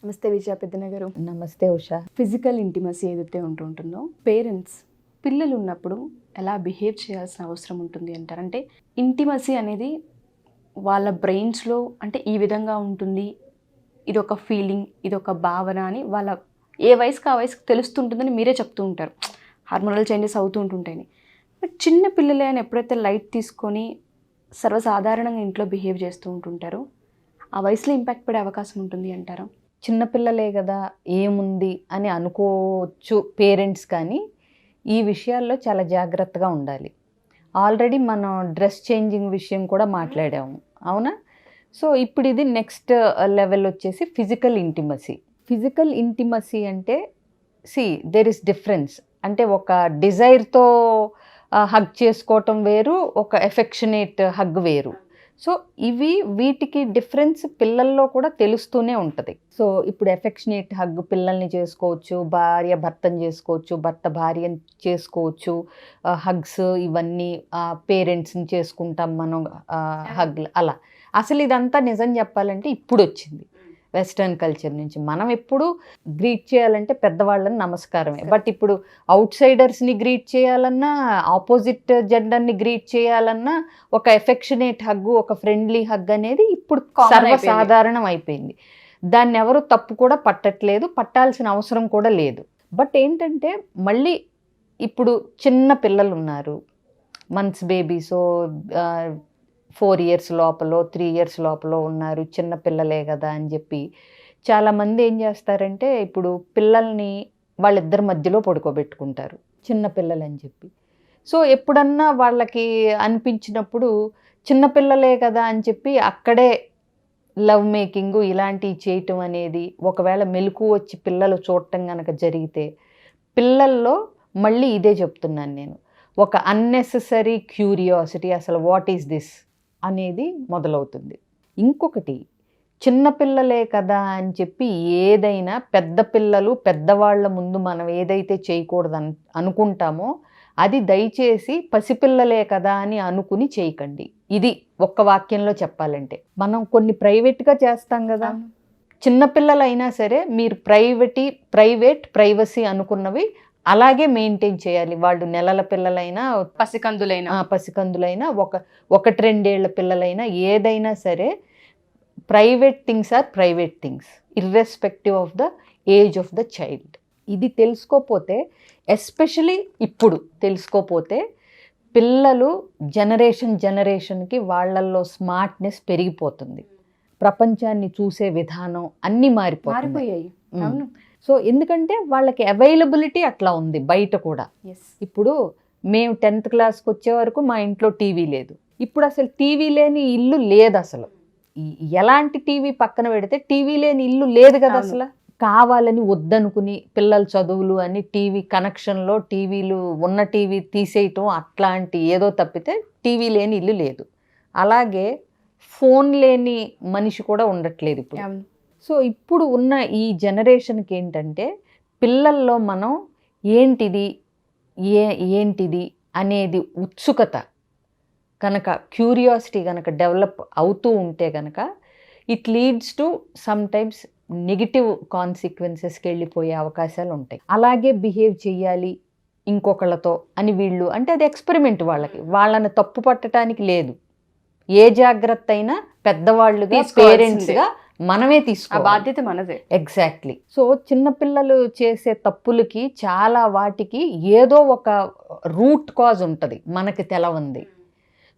నమస్తే విజయ పెద్దన గారు. నమస్తే ఉషా. ఫిజికల్ ఇంటిమసీ ఏదైతే ఉంటుందో పేరెంట్స్ పిల్లలు ఉన్నప్పుడు ఎలా బిహేవ్ చేయాల్సిన అవసరం ఉంటుంది అంటారు? అంటే ఇంటిమసీ అనేది వాళ్ళ బ్రెయిన్స్లో అంటే ఈ విధంగా ఉంటుంది, ఇది ఒక ఫీలింగ్, ఇది ఒక భావన అని వాళ్ళ ఏ వయసుకి ఆ వయసుకి తెలుస్తుంటుందని మీరే చెప్తూ ఉంటారు. హార్మోనల్ చేంజెస్ అవుతూ ఉంటుంటాయని. బట్ చిన్న పిల్లలే అని ఎప్పుడైతే లైట్ తీసుకొని సర్వసాధారణంగా ఇంట్లో బిహేవ్ చేస్తూ ఉంటుంటారో ఆ వయసులో ఇంపాక్ట్ పడే అవకాశం ఉంటుంది అంటారా? చిన్నపిల్లలే కదా ఏముంది అని అనుకోవచ్చు పేరెంట్స్, కానీ ఈ విషయాల్లో చాలా జాగ్రత్తగా ఉండాలి. ఆల్రెడీ మనం డ్రెస్ చేంజింగ్ విషయం కూడా మాట్లాడాము, అవునా? సో ఇప్పుడు ఇది నెక్స్ట్ లెవెల్ వచ్చేసి ఫిజికల్ ఇంటిమసీ. ఫిజికల్ ఇంటిమసీ అంటే దేర్ ఇస్ డిఫరెన్స్. అంటే ఒక డిజైర్తో హగ్ చేసుకోవటం వేరు, ఒక ఎఫెక్షనేట్ హగ్ వేరు. సో వీటికి డిఫరెన్స్ పిల్లల్లో కూడా తెలుస్తూనే ఉంటుంది. సో ఇప్పుడు ఎఫెక్షనేట్ హగ్ పిల్లల్ని చేసుకోవచ్చు, భార్య భర్తను చేసుకోవచ్చు, భర్త భార్యను చేసుకోవచ్చు. హగ్స్ ఇవన్నీ పేరెంట్స్ని చేసుకుంటాం మనం, హగ్ అలా. అసలు ఇదంతా నిజం చెప్పాలంటే ఇప్పుడు వచ్చింది వెస్టర్న్ కల్చర్ నుంచి. మనం ఎప్పుడు గ్రీట్ చేయాలంటే పెద్దవాళ్ళని నమస్కారమే. బట్ ఇప్పుడు అవుట్ సైడర్స్ని గ్రీట్ చేయాలన్నా, ఆపోజిట్ జెండర్ని గ్రీట్ చేయాలన్నా ఒక ఎఫెక్షనేట్ హగ్, ఒక ఫ్రెండ్లీ హగ్ అనేది ఇప్పుడు సర్వసాధారణం అయిపోయింది. దాన్ని ఎవరు తప్పు కూడా పట్టట్లేదు, పట్టాల్సిన అవసరం కూడా లేదు. బట్ ఏంటంటే మళ్ళీ ఇప్పుడు చిన్న పిల్లలు ఉన్నారు, మంత్స్ బేబీసో 4 years లోపల 3 years లోపల ఉన్నారు, చిన్న పిల్లలే కదా అని చెప్పి చాలామంది ఏం చేస్తారంటే ఇప్పుడు పిల్లల్ని వాళ్ళిద్దరి మధ్యలో పడుకోబెట్టుకుంటారు, చిన్న పిల్లలు అని చెప్పి. సో ఎప్పుడన్నా వాళ్ళకి అనిపించినప్పుడు చిన్నపిల్లలే కదా అని చెప్పి అక్కడే లవ్ మేకింగ్ ఇలాంటివి చేయటం అనేది, ఒకవేళ మెలకు వచ్చి పిల్లలు చూడటం కనుక జరిగితే పిల్లల్లో మళ్ళీ ఇదే చెప్తున్నాను నేను, ఒక అన్నెసెసరీ క్యూరియాసిటీ, అసలు వాట్ ఈస్ దిస్ అనేది మొదలవుతుంది. ఇంకొకటి, చిన్నపిల్లలే కదా అని చెప్పి ఏదైనా పెద్ద పిల్లలు పెద్దవాళ్ళ ముందు మనం ఏదైతే చేయకూడదు అనుకుంటామో అది దయచేసి పసిపిల్లలే కదా అని అనుకుని చేయకండి. ఇది ఒక్క వాక్యంలో చెప్పాలంటే. మనం కొన్ని ప్రైవేట్గా చేస్తాం కదా, చిన్నపిల్లలైనా సరే మీరు ప్రైవసీ అనుకున్నవి అలాగే మెయింటైన్ చేయాలి. వాళ్ళు నెలల పిల్లలైనా పసికందులైనా 1-2 ఏళ్ల పిల్లలైనా ఏదైనా సరే private things or private things irrespective of the age of the child. ఇది తెలుసుకోపోతే, ఎస్పెషలీ ఇప్పుడు తెలుసుకోపోతే పిల్లలు జనరేషన్కి వాళ్ళల్లో స్మార్ట్నెస్ పెరిగిపోతుంది. ప్రపంచాన్ని చూసే విధానం అన్నీ మారిపోయాయి. సో ఎందుకంటే వాళ్ళకి అవైలబిలిటీ అట్లా ఉంది బయట కూడా. ఇప్పుడు మేము 10th క్లాస్కి వచ్చే వరకు మా ఇంట్లో టీవీ లేదు. ఇప్పుడు అసలు టీవీ లేని ఇల్లు లేదు. అసలు ఎలాంటి టీవీ పక్కన పెడితే టీవీ లేని ఇల్లు లేదు కదా అసలు. కావాలని వద్దనుకుని పిల్లల చదువులు అని టీవీ కనెక్షన్లో టీవీలు ఉన్న టీవీ తీసేయటం అట్లాంటి ఏదో తప్పితే టీవీ లేని ఇల్లు లేదు. అలాగే ఫోన్ లేని మనిషి కూడా ఉండట్లేదు ఇప్పుడు. సో ఇప్పుడు ఉన్న ఈ జనరేషన్కి ఏంటంటే పిల్లల్లో మనం ఏంటిది అనేది ఉత్సుకత కనుక, క్యూరియాసిటీ కనుక డెవలప్ అవుతూ ఉంటే కనుక it leads to sometimes negative కాన్సిక్వెన్సెస్కి వెళ్ళిపోయే అవకాశాలు ఉంటాయి. అలాగే బిహేవ్ చేయాలి ఇంకొకళ్ళతో అని వీళ్ళు అంటే అది ఎక్స్పెరిమెంట్. వాళ్ళని తప్పు పట్టడానికి లేదు. ఏ జాగ్రత్త అయినా పెద్దవాళ్ళుగా పేరెంట్స్గా మనమే తీసుకో, బాధ్యత మనదే. ఎగ్జాక్ట్లీ. సో చిన్నపిల్లలు చేసే తప్పులకి చాలా వాటికి ఏదో ఒక రూట్ కాజ్ ఉంటుంది, మనకి తెలవంది.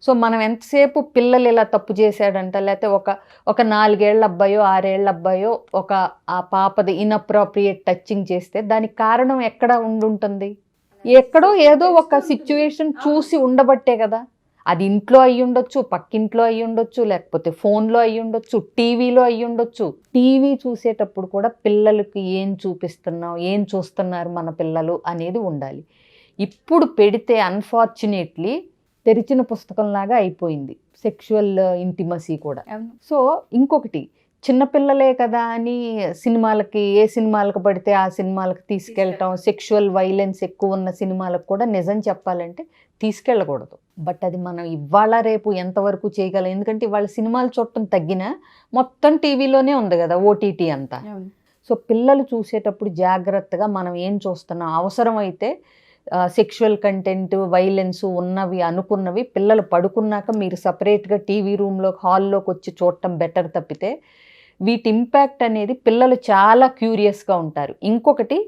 సో మనం ఎంతసేపు పిల్లలు ఇలా తప్పు చేశాడంట, లేకపోతే ఒక 4 ఏళ్ల అబ్బాయో 6 ఏళ్ల అబ్బాయో ఆ పాపది ఇన్అప్రోప్రియేట్ టచింగ్ చేస్తే దానికి కారణం ఎక్కడ ఉంటుంది? ఎక్కడో ఏదో ఒక సిచ్యువేషన్ చూసి ఉండబట్టే కదా. అది ఇంట్లో అయ్యి ఉండొచ్చు, పక్కింట్లో అయ్యి ఉండొచ్చు, లేకపోతే ఫోన్లో అయ్యి ఉండొచ్చు, టీవీలో అయ్యి ఉండొచ్చు. టీవీ చూసేటప్పుడు కూడా పిల్లలకి ఏం చూపిస్తున్నాం, ఏం చూస్తున్నారు మన పిల్లలు అనేది ఉండాలి. ఇప్పుడు పెడితే అన్ఫార్చునేట్లీ తెరిచిన పుస్తకంలాగా అయిపోయింది సెక్షువల్ ఇంటిమసీ కూడా. సో ఇంకొకటి, చిన్నపిల్లలే కదా అని ఏ సినిమాలకు పడితే ఆ సినిమాలకు తీసుకెళ్ళటం, సెక్షువల్ వైలెన్స్ ఎక్కువ ఉన్న సినిమాలకు కూడా నిజం చెప్పాలంటే తీసుకెళ్ళకూడదు. బట్ అది మనం ఇవాళ రేపు ఎంతవరకు చేయగలం? ఎందుకంటే ఇవాళ సినిమాలు చూడటం తగ్గినా మొత్తం టీవీలోనే ఉంది కదా, ఓటీటీ అంతా. సో పిల్లలు చూసేటప్పుడు జాగ్రత్తగా మనం ఏం చూస్తున్నాం, అవసరమైతే సెక్షువల్ కంటెంట్ వైలెన్స్ ఉన్నవి అనుకున్నవి పిల్లలు పడుకున్నాక మీరు సపరేట్గా టీవీ రూమ్లో హాల్లోకి వచ్చి చూడటం బెటర్ తప్పితే వీటి ఇంపాక్ట్ అనేది పిల్లలు చాలా క్యూరియస్గా ఉంటారు. ఇంకొకటి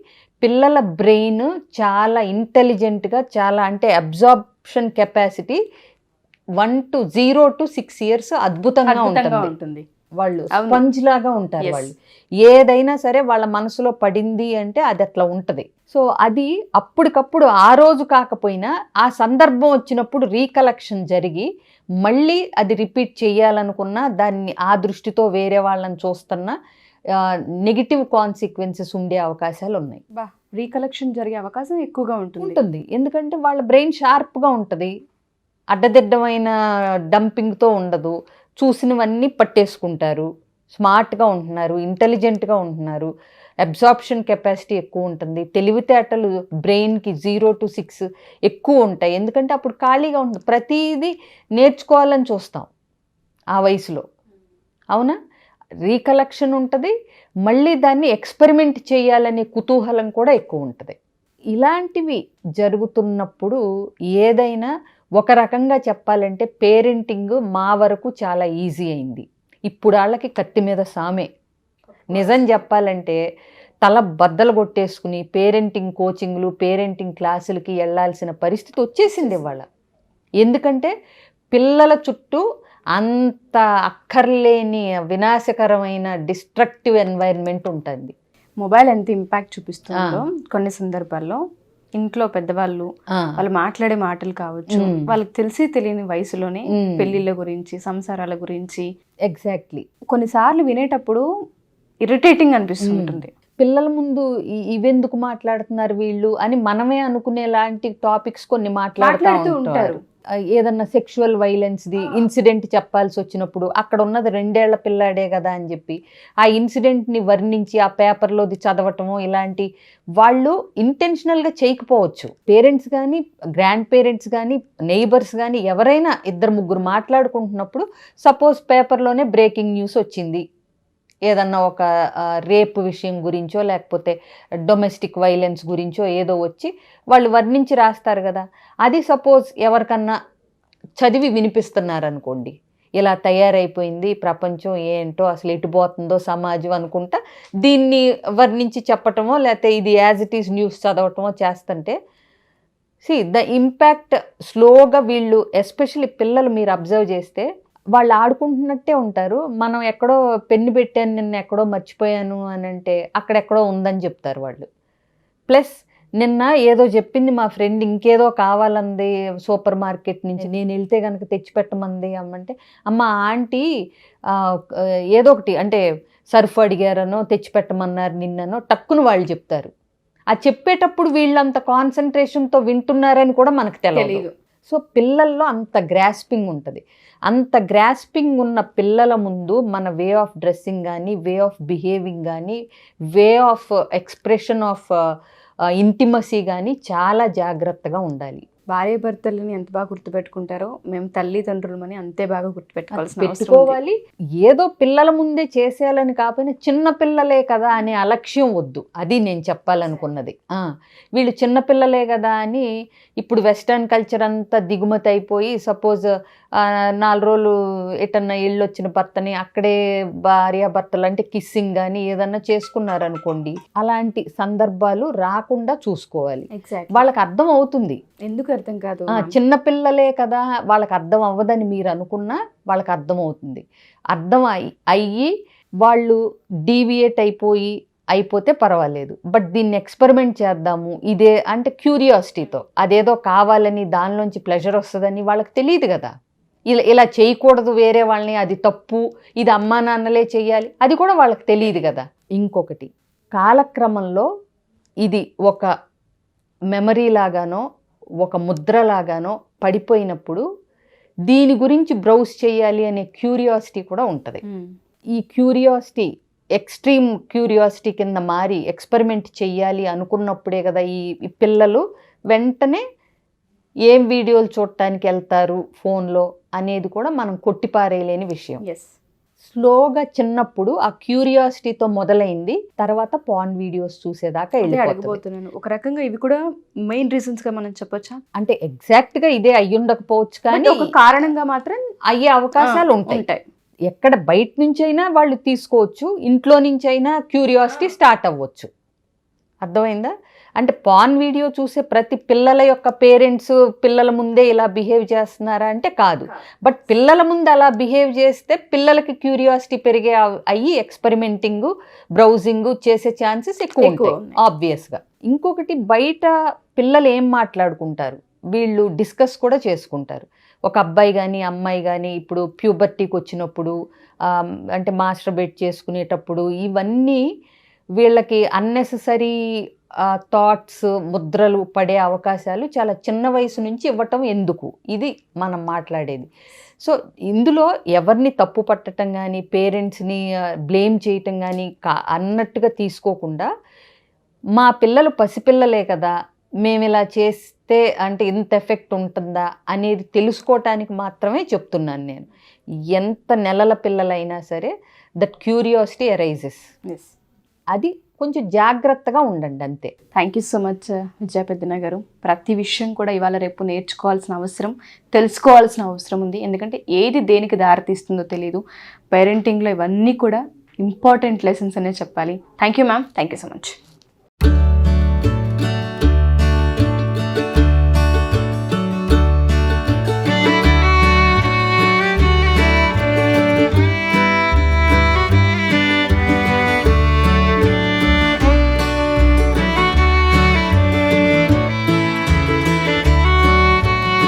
పిల్లల బ్రెయిన్ చాలా ఇంటెలిజెంట్గా, చాలా అంటే అబ్జార్ప్షన్ కెపాసిటీ 0 to 6 years అద్భుతంగా ఉంటుంది. వాళ్ళు స్పంజ్ లాగా ఉంటారు. వాళ్ళు ఏదైనా సరే వాళ్ళ మనసులో పడింది అంటే అది అట్లా ఉంటుంది. సో అది అప్పటికప్పుడు ఆ రోజు కాకపోయినా ఆ సందర్భం వచ్చినప్పుడు రీకలెక్షన్ జరిగి మళ్ళీ అది రిపీట్ చేయాలనుకున్నా దాన్ని ఆ దృష్టితో వేరే వాళ్ళని చూస్తున్నా నెగిటివ్ కాన్సిక్వెన్సెస్ ఉండే అవకాశాలు ఉన్నాయి. రీకలెక్షన్ జరిగే అవకాశం ఎక్కువగా ఉంటుంది. ఎందుకంటే వాళ్ళ బ్రెయిన్ షార్ప్గా ఉంటుంది, అడ్డదిడ్డమైన డంపింగ్తో ఉండదు, చూసినవన్నీ పట్టేసుకుంటారు, స్మార్ట్గా ఉంటున్నారు, ఇంటెలిజెంట్గా ఉంటున్నారు, అబ్జార్ప్షన్ కెపాసిటీ ఎక్కువ ఉంటుంది, తెలివితేటలు బ్రెయిన్కి 0 to 6 ఎక్కువ ఉంటాయి. ఎందుకంటే అప్పుడు ఖాళీగా ఉంటుంది, ప్రతిదీ నేర్చుకోవాలని చూస్తాం ఆ వయసులో. అవునా? రీకలెక్షన్ ఉంటుంది, మళ్ళీ దాన్ని ఎక్స్పెరిమెంట్ చేయాలనే కుతూహలం కూడా ఎక్కువ ఉంటుంది. ఇలాంటివి జరుగుతున్నప్పుడు ఏదైనా ఒక రకంగా చెప్పాలంటే పేరెంటింగ్ మా వరకు చాలా ఈజీ అయింది. ఇప్పుడు వాళ్ళకి కత్తి మీద సామే. నిజం చెప్పాలంటే తల బద్దలు కొట్టేసుకుని పేరెంటింగ్ కోచింగ్లు, పేరెంటింగ్ క్లాసులకి వెళ్ళాల్సిన పరిస్థితి వచ్చేసింది ఇవాళ. ఎందుకంటే పిల్లల చుట్టూ అంత అక్కర్లేని వినాశకరమైన డిస్ట్రక్టివ్ ఎన్వైరన్మెంట్ ఉంటుంది. మొబైల్ ఎంత ఇంపాక్ట్ చూపిస్తుందో కొన్ని సందర్భాల్లో ఇంట్లో పెద్దవాళ్ళు వాళ్ళు మాట్లాడే మాటలు కావచ్చు, వాళ్ళకి తెలిసి తెలియని వయసులోనే పెళ్లిళ్ళ గురించి, సంసారాల గురించి ఎగ్జాక్ట్లీ కొన్నిసార్లు వినేటప్పుడు ఇరిటేటింగ్ అనిపిస్తుంటుంది. పిల్లల ముందు ఇవెందుకు మాట్లాడుతున్నారు వీళ్ళు అని మనమే అనుకునేలాంటి టాపిక్స్ కొన్ని మాట్లాడుతూ ఉంటారు. ఏదన్నా సెక్షువల్ వైలెన్స్ది ఇన్సిడెంట్ చెప్పాల్సి వచ్చినప్పుడు అక్కడ ఉన్నది 2 ఏళ్ల పిల్లాడే కదా అని చెప్పి ఆ ఇన్సిడెంట్ని వర్ణించి ఆ పేపర్లోది చదవటము, ఇలాంటి వాళ్ళు ఇంటెన్షనల్గా చేయకపోవచ్చు. పేరెంట్స్ కానీ, గ్రాండ్ పేరెంట్స్ కానీ, నైబర్స్ కానీ ఎవరైనా 2-3 మాట్లాడుకుంటున్నప్పుడు సపోజ్ పేపర్లోనే బ్రేకింగ్ న్యూస్ వచ్చింది, ఏదన్నా ఒక రేప్ విషయం గురించో లేకపోతే డొమెస్టిక్ వైలెన్స్ గురించో ఏదో వచ్చి వాళ్ళు వర్ణించి రాస్తారు కదా. అది సపోజ్ ఎవరికన్నా చదివి వినిపిస్తున్నారనుకోండి, ఇలా తయారైపోయింది ప్రపంచం, ఏంటో అసలు ఎటుపోతుందో సమాజం అనుకుంటా దీన్ని వర్ణించి చెప్పటమో లేకపోతే ఇది యాజ్ ఇట్ ఈజ్ న్యూస్ చదవటమో చేస్తుంటే ద ఇంపాక్ట్ స్లోగా వీళ్ళు, ఎస్పెషల్లీ పిల్లలు మీరు అబ్జర్వ్ చేస్తే వాళ్ళు ఆడుకుంటున్నట్టే ఉంటారు. మనం ఎక్కడో పెన్ను పెట్టాను, నిన్న ఎక్కడో మర్చిపోయాను అని అంటే అక్కడెక్కడో ఉందని చెప్తారు వాళ్ళు. ప్లస్ నిన్న ఏదో చెప్పింది మా ఫ్రెండ్, ఇంకేదో కావాలంది సూపర్ మార్కెట్ నుంచి, నేను వెళ్తే కనుక తెచ్చిపెట్టమంది అమ్మంటే, అమ్మ ఆంటీ ఏదో ఒకటి అంటే సర్ఫ్ అడిగారనో తెచ్చిపెట్టమన్నారు నిన్ననో టక్కును వాళ్ళు చెప్తారు. ఆ చెప్పేటప్పుడు వీళ్ళంత కాన్సన్ట్రేషన్తో వింటున్నారని కూడా మనకు తెలియదు. సో పిల్లల్లో అంత గ్రాస్పింగ్ ఉంటుంది. అంత గ్రాస్పింగ్ ఉన్న పిల్లల ముందు మన వే ఆఫ్ డ్రెస్సింగ్ కానీ, వే ఆఫ్ బిహేవింగ్ కానీ, way of expression of intimacy కానీ చాలా జాగ్రత్తగా ఉండాలి. భార్య భర్తలని ఎంత బాగా గుర్తుపెట్టుకుంటారో మేము తల్లిదండ్రులమని అంతే బాగా గుర్తుపెట్టుకోవాలి. ఏదో పిల్లల ముందే చేసేయాలని కాకపోయినా చిన్న పిల్లలే కదా అనే అలక్ష్యం వద్దు. అది నేను చెప్పాలనుకున్నది. వీళ్ళు చిన్నపిల్లలే కదా అని ఇప్పుడు వెస్టర్న్ కల్చర్ అంతా దిగుమతి అయిపోయి సపోజ్ 4 రోజులు ఎటన్నా ఇళ్ళు వచ్చిన భర్తని అక్కడే భార్యాభర్తలు అంటే కిస్సింగ్ కానీ ఏదన్నా చేసుకున్నారనుకోండి, అలాంటి సందర్భాలు రాకుండా చూసుకోవాలి. వాళ్ళకి అర్థం అవుతుంది, ఎందుకు అర్థం కాదు, చిన్నపిల్లలే కదా వాళ్ళకి అర్థం అవ్వదని మీరు అనుకున్నా వాళ్ళకి అర్థం అవుతుంది. అర్థం అయ్యి వాళ్ళు డీవియేట్ అయిపోతే పర్వాలేదు, బట్ దీన్ని ఎక్స్పెరిమెంట్ చేద్దాము ఇదే అంటే క్యూరియాసిటీతో, అదేదో కావాలని దానిలోంచి ప్లెజర్ వస్తుందని వాళ్ళకి తెలియదు కదా. ఇలా చేయకూడదు వేరే వాళ్ళని, అది తప్పు, ఇది అమ్మా నాన్నలే చెయ్యాలి, అది కూడా వాళ్ళకి తెలియదు కదా. ఇంకొకటి, కాలక్రమంలో ఇది ఒక మెమరీ లాగానో ఒక ముద్రలాగానో పడిపోయినప్పుడు దీని గురించి బ్రౌజ్ చేయాలి అనే క్యూరియాసిటీ కూడా ఉంటుంది. ఈ క్యూరియాసిటీ ఎక్స్ట్రీమ్ క్యూరియాసిటీ కింద మారి ఎక్స్పెరిమెంట్ చెయ్యాలి అనుకున్నప్పుడే కదా ఈ పిల్లలు వెంటనే ఏం వీడియోలు చూడటానికి వెళ్తారు ఫోన్లో అనేది కూడా మనం కొట్టిపారేయలేని విషయం. స్లోగా చిన్నప్పుడు ఆ క్యూరియాసిటీతో మొదలైంది, తర్వాత పాన్ వీడియోస్ చూసేదాకా అదే వెళ్ళిపోతుంది. అడగబోతున్నాను. ఒక రకంగా ఇవి కూడా మెయిన్ రీజన్స్ గా మనం చెప్పొచ్చా? అంటే ఎగ్జాక్ట్ గా ఇదే అయ్యుండకపోవచ్చు కానీ కానీ ఒక కారణంగా మాత్రం అయ్యే అవకాశాలు ఉంటాయి. ఉంటాయి. ఎక్కడ బయట నుంచైనా వాళ్ళు తీసుకోవచ్చు, ఇంట్లో నుంచైనా క్యూరియాసిటీ స్టార్ట్ అవ్వచ్చు. అర్థమైందా? అంటే పాన్ వీడియో చూసే ప్రతి పిల్లల యొక్క పేరెంట్స్ పిల్లల ముందే ఇలా బిహేవ్ చేస్తున్నారా అంటే కాదు. బట్ పిల్లల ముందు అలా బిహేవ్ చేస్తే పిల్లలకి క్యూరియాసిటీ పెరిగే అయ్యి ఎక్స్పెరిమెంటింగ్, బ్రౌజింగ్ చేసే ఛాన్సెస్ ఎక్కువ ఉంటాయి ఆబ్వియస్గా. ఇంకొకటి, బయట పిల్లలు ఏం మాట్లాడుకుంటారు వీళ్ళు డిస్కస్ కూడా చేసుకుంటారు. ఒక అబ్బాయి కానీ అమ్మాయి కానీ ఇప్పుడు ప్యూబర్టీకి వచ్చినప్పుడు అంటే మాస్టర్బేట్ చేసుకునేటప్పుడు ఇవన్నీ వీళ్ళకి అన్నెసెసరీ థాట్స్, ముద్రలు పడే అవకాశాలు చాలా చిన్న వయసు నుంచి ఇవ్వటం ఎందుకు, ఇది మనం మాట్లాడేది. సో ఇందులో ఎవరిని తప్పు పట్టడం కానీ పేరెంట్స్ని బ్లేమ్ చేయటం కానీ అన్నట్టుగా తీసుకోకుండా, మా పిల్లలు పసిపిల్లలే కదా, మేము ఇలా చేస్తే అంటే ఇంత ఎఫెక్ట్ ఉంటుందా అనేది తెలుసుకోవటానికి మాత్రమే చెప్తున్నాను నేను. ఎంత నెలల పిల్లలైనా సరే దట్ క్యూరియాసిటీ అరైజెస్. అది కొంచెం జాగ్రత్తగా ఉండండి అంతే. థ్యాంక్ యూ సో మచ్ విజయ పెద్దన్న గారు. ప్రతి విషయం కూడా ఇవాళ రేపు నేర్చుకోవాల్సిన అవసరం, తెలుసుకోవాల్సిన అవసరం ఉంది. ఎందుకంటే ఏది దేనికి దారితీస్తుందో తెలియదు. పేరెంటింగ్లో ఇవన్నీ కూడా ఇంపార్టెంట్ లెసన్స్ అనే చెప్పాలి. Thank you ma'am. Thank you so much.